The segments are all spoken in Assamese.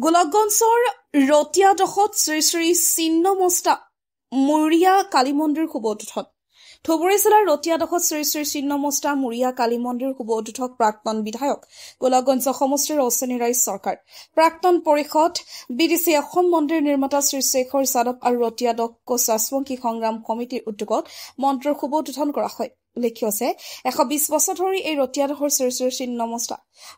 গোলকগঞ্জৰ ৰতিয়াদহত শ্ৰী শ্ৰী ছিন্নমস্তা মুৰিয়া কালী মন্দিৰ শুভ উদ্বোধন। ধুবুৰী জিলাৰ ৰতিয়াদহত শ্ৰী শ্ৰী ছিন্নমস্তা মুৰিয়া কালী মন্দিৰ শুভ উদ্বোধক প্ৰাক্তন বিধায়ক গোলকগঞ্জ সমষ্টিৰ অশ্বিনী ৰায় চৰকাৰ, প্ৰাক্তন পৰিষদ বিডিচি অসম মন্দিৰ নিৰ্মাতা শ্ৰী শেখৰ যাদৱ আৰু ৰতিয়াদহ কোচাচবংশী সংগ্ৰাম সমিতিৰ উদ্যোগত মন্দিৰৰ শুভ উদ্বোধন কৰা হয়। উল্লেখ্য আছে 120 বছৰ ধৰি এই ৰতিয়াদহৰ শ্ৰী শ্ৰী ছিন্নমস্তা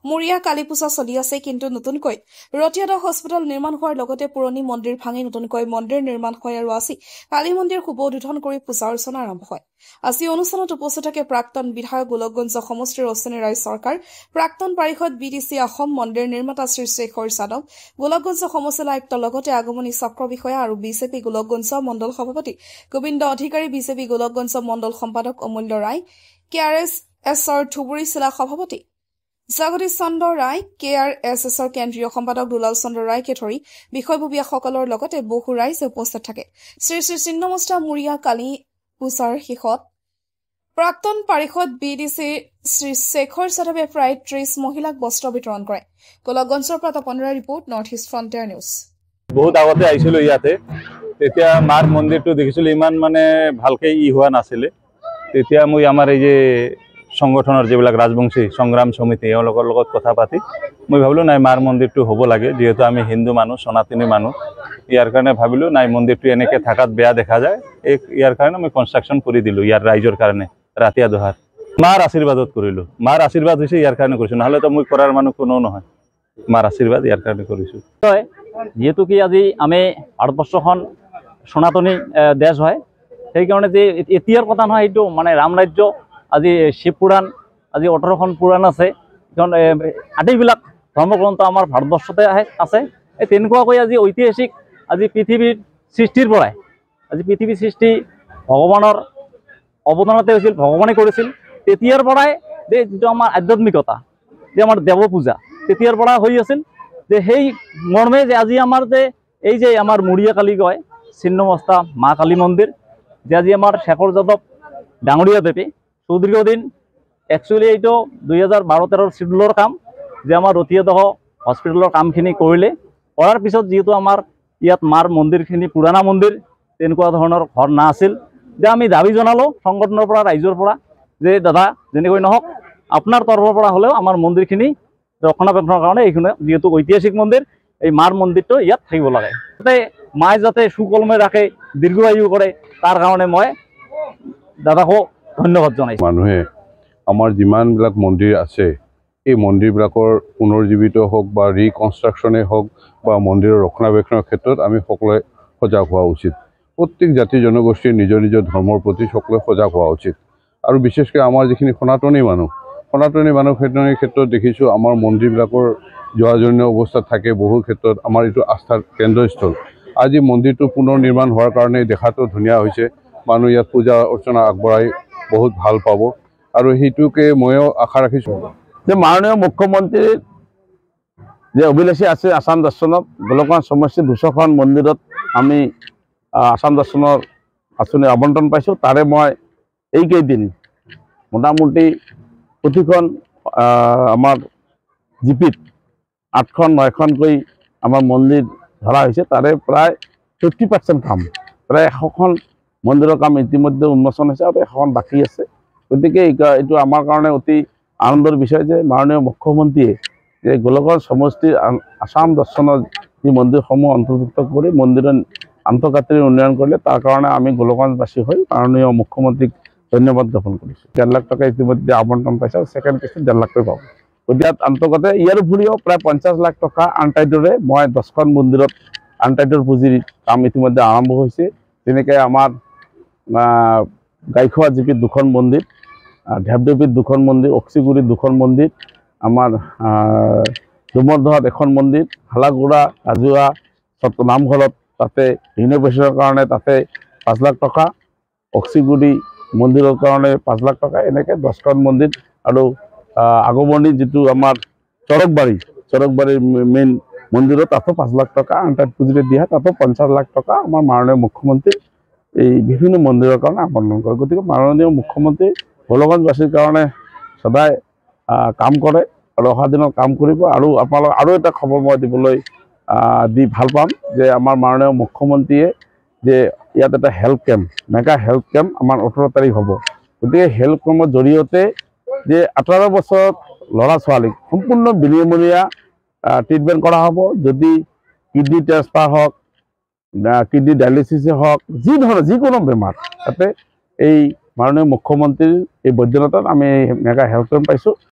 মুৰিয়া কালী পূজা চলি আছে। কিন্তু নতুনকৈ ৰতিয়াদহ হস্পিটেল নিৰ্মাণ হোৱাৰ লগতে পুৰণি মন্দিৰ ভাঙি নতুনকৈ মন্দিৰ নিৰ্মাণ হয় আৰু আজি কালী মন্দিৰ শুভ উদ্বোধন কৰি পূজা অৰ্চনা আৰম্ভ হয়। আজি অনুষ্ঠানত উপস্থিত থাকে প্ৰাক্তন বিধায়ক গোলকগঞ্জ সমষ্টিৰ অশ্বিনী ৰায় চৰকাৰ, প্ৰাক্তন পৰিষদ বিডিচি অসম মন্দিৰ নিৰ্মাতা শ্ৰী শেখৰ যাদৱ, গোলকগঞ্জ সমষ্টিৰ আয়ুক্তৰ লগতে আগমনী চক্ৰ বিষয়া আৰু বিজেপি গোলকগঞ্জ মণ্ডল সভাপতি গোবিন্দ অধিকাৰী, বিজেপি গোলকগঞ্জ মণ্ডল সম্পাদক অমূল্য ৰায়, KRSSৰ ধুবুৰী জিলা সভাপতি জগদীশ চন্দ্ৰ ৰায়, KRSSৰ কেন্দ্ৰীয় সম্পাদক দুলাল চন্দ্ৰ ৰায়কে ধৰি বিষয়ববীয়াসকলৰ লগতে বহু ৰাইজ উপস্থিত থাকে। শ্ৰী শ্ৰী ছিন্নমস্তা মুৰিয়া কালী পূজাৰ শেষত প্ৰাক্তন পৰিষদ বিডিচি শ্ৰী শেখৰ যাদৱে প্ৰায় 30 মহিলাক বস্ত্ৰ বিতৰণ কৰে। গোলকগঞ্জৰ পৰা Tapan Roy report, north east frontier news. বহুত আগতে আহিছিলো ইয়াতে, তেতিয়া মাৰ মন্দিৰটো দেখিছিলো, ইমান মানে ভালকে হোৱা নাছিলে। তেতিয়া মই আমাৰ এই যে সংগঠনৰ যিবিলাক ৰাজবংশী সংগ্ৰাম সমিতি এওঁলোকৰ লগত কথা পাতি মই ভাবিলো নাই মাৰ মন্দিৰটো হ'ব লাগে, যিহেতু আমি হিন্দু মানুহ, সনাতনী মানুহ, ইয়াৰ কাৰণে ভাবিলো নাই মন্দিৰটো এনেকে থাকাত বেয়া দেখা যায়, ইয়াৰ কাৰণে মই কনষ্ট্ৰাকশ্যন কৰি দিলো ইয়াৰ ৰাইজৰ কাৰণে ৰাতিয়াদহাত। মাৰ আশীৰ্বাদত কৰিলো, মাৰ আশীৰ্বাদ হৈছে ইয়াৰ কাৰণে কৰিছো, নহ'লেতো মই কৰাৰ মানুহ কোনো নহয়। মাৰ আশীৰ্বাদ ইয়াৰ কাৰণে কৰিছো। যিহেতু কি আজি আমি ভাৰতবৰ্ষখন সনাতনী দেশ হয়, সেইকাৰণে যে এতিয়াৰ কথা নহয়, এইটো মানে ৰাম ৰাজ্য, আজি শিৱ পুৰাণ, আজি 18খন পুৰাণ আছে, আটাইবিলাক ধৰ্মগ্ৰন্থ আমাৰ ভাৰতবৰ্ষতে আছে। এই তেনেকুৱাকৈ আজি ঐতিহাসিক আজি পৃথিৱীৰ সৃষ্টিৰ পৰাই, আজি পৃথিৱীৰ সৃষ্টি ভগৱানৰ অৱদানতে হৈছিল, ভগৱানে কৰিছিল। তেতিয়াৰ পৰাই যে যিটো আমাৰ আধ্যাত্মিকতা, যে আমাৰ দেৱ পূজা তেতিয়াৰ পৰা হৈ আছিল, যে সেই মৰ্মে যে আজি আমাৰ যে এই যে আমাৰ মুৰিয়া কালী কয় ছিন্নমস্তা মা কালী মন্দিৰ, যে আজি আমাৰ শেখৰ যাদৱ ডাঙৰীয়া দেৱী সুদীৰ্ঘদিন, একচুৱেলি এইটো 2012-13 চিডুলৰ কাম, যে আমাৰ ৰতিয়াদহ হস্পিটেলৰ কামখিনি কৰিলে, কৰাৰ পিছত যিহেতু আমাৰ ইয়াত মাৰ মন্দিৰখিনি পুৰণা মন্দিৰ, তেনেকুৱা ধৰণৰ ঘৰ নাছিল, যে আমি দাবী জনালোঁ সংগঠনৰ পৰা, ৰাইজৰ পৰা, যে দাদা যেনেকৈ নহওক আপোনাৰ তৰফৰ পৰা হ'লেও আমাৰ মন্দিৰখিনি ৰক্ষণাবেক্ষণৰ কাৰণে, এইখিনি যিহেতু ঐতিহাসিক মন্দিৰ, এই মাৰ মন্দিৰটো ইয়াত থাকিব লাগে, যাতে মায়ে যাতে সুকলমে ৰাখে, দীৰ্ঘায়ু কৰে, তাৰ কাৰণে মই দাদাকো ধন্যবাদ জনাইছোঁ। মানুহে আমাৰ যিমানবিলাক মন্দিৰ আছে, এই মন্দিৰবিলাকৰ পুনৰুজ্জীৱিত হওক বা ৰিকনষ্ট্ৰাকশ্যনেই হওক বা মন্দিৰৰ ৰক্ষণাবেক্ষণৰ ক্ষেত্ৰত আমি সকলোৱে সজাগ হোৱা উচিত। প্ৰত্যেক জাতি জনগোষ্ঠীৰ নিজৰ নিজৰ ধৰ্মৰ প্ৰতি সকলোৱে সজাগ হোৱা উচিত। আৰু বিশেষকৈ আমাৰ যিখিনি সনাতনী মানুহখিনিৰ ক্ষেত্ৰত দেখিছোঁ আমাৰ মন্দিৰবিলাকৰ জৰাজীৰ্ণ অৱস্থাত থাকে, বহু ক্ষেত্ৰত আমাৰ এইটো আস্থাৰ কেন্দ্ৰস্থল। আজি মন্দিৰটো পুনৰ নিৰ্মাণ হোৱাৰ কাৰণে দেখাটো ধুনীয়া হৈছে, মানুহ ইয়াত পূজা অৰ্চনা আগবঢ়াই বহুত ভাল পাব, আৰু সেইটোকে ময়ো আশা ৰাখিছোঁ যে মাননীয় মুখ্যমন্ত্ৰীৰ যে অভিলাষী আছে আসাম দৰ্শনত, গোলকগঞ্জ সমষ্টিৰ 200খন মন্দিৰত আমি আসাম দৰ্শনৰ আঁচনি আবণ্টন পাইছোঁ। তাৰে মই এইকেইদিন মোটামুটি প্ৰতিখন আমাৰ জিপিত 8-9খনকৈ আমাৰ মন্দিৰ ধৰা হৈছে, তাৰে প্ৰায় 50% কাম, প্ৰায় 100খন মন্দিৰৰ কাম ইতিমধ্যে উন্মোচন হৈছে আৰু 100খন বাকী আছে। গতিকে এইটো আমাৰ কাৰণে অতি আনন্দৰ বিষয় যে মাননীয় মুখ্যমন্ত্ৰীয়ে যে গোলকগঞ্জ সমষ্টিৰ আসাম দৰ্শনৰ যি মন্দিৰসমূহ অন্তৰ্ভুক্ত কৰি মন্দিৰৰ আন্তঃগাঁথনি উন্নয়ন কৰিলে, তাৰ কাৰণে আমি গোলকগঞ্জবাসী হৈ মাননীয় মুখ্যমন্ত্ৰীক ধন্যবাদ জ্ঞাপন কৰিছোঁ। 1.5 লাখ টকা ইতিমধ্যে আবণ্টন পাইছে আৰু ছেকেণ্ড কিস্তিত 1.5 লাখ টকা পাব। গতিকে অন্তৰ্গতে ইয়াৰ উপৰিও প্ৰায় 50 লাখ টকা আনটাইডৰে মই 10খন মন্দিৰত আনটাইডৰ পুঁজিৰ কাম ইতিমধ্যে আৰম্ভ হৈছে। যেনেকৈ আমাৰ গাইখোৱা জিপিত 2খন মন্দিৰ, ঢেপদেৱীত 2খন মন্দিৰ, অক্সিগুৰিত 2খন মন্দিৰ, আমাৰ ডুমৰদহত 1খন মন্দিৰ, হালাগুৰা ৰাজহুৱা নামঘৰত তাতে ৰিন'ভেশ্যনৰ কাৰণে তাতে 5 লাখ টকা, অক্সিগুৰি মন্দিৰৰ কাৰণে 5 লাখ টকা, এনেকৈ 10খন মন্দিৰ, আৰু আগমনী যিটো আমাৰ চৰকবাৰীৰ মেইন মন্দিৰত তাতো 5 লাখ টকা আনটাইড পুঁজিৰে দিয়া, তাতো 50 লাখ টকা আমাৰ মাননীয় মুখ্যমন্ত্ৰী এই বিভিন্ন মন্দিৰৰ কাৰণে আবণ্টন কৰে। গতিকে মাননীয় মুখ্যমন্ত্ৰী গোলকগঞ্জবাসীৰ কাৰণে সদায় কাম কৰে আৰু অহা দিনত কাম কৰিব। আৰু আপোনালোক আৰু এটা খবৰ মই দিবলৈ দি ভাল পাম যে আমাৰ মাননীয় মুখ্যমন্ত্ৰীয়ে যে ইয়াত এটা health camp mega health camp আমাৰ 18 তাৰিখ হ'ব। গতিকে হেল্থ কেম্পৰ জৰিয়তে যে 18 বছৰ ল'ৰা ছোৱালীক সম্পূৰ্ণ বিনামূলীয়া ট্ৰিটমেণ্ট কৰা হ'ব। যদি কিডনি ট্ৰান্সফাৰ হওক, কিডনি ডায়ালিচিছে হওক, যিকোনো বেমাৰ তাতে এই মাননীয় মুখ্যমন্ত্ৰীৰ এই বৈদ্যনাথত আমি মেগা হেল্থ কেম্প পাইছোঁ।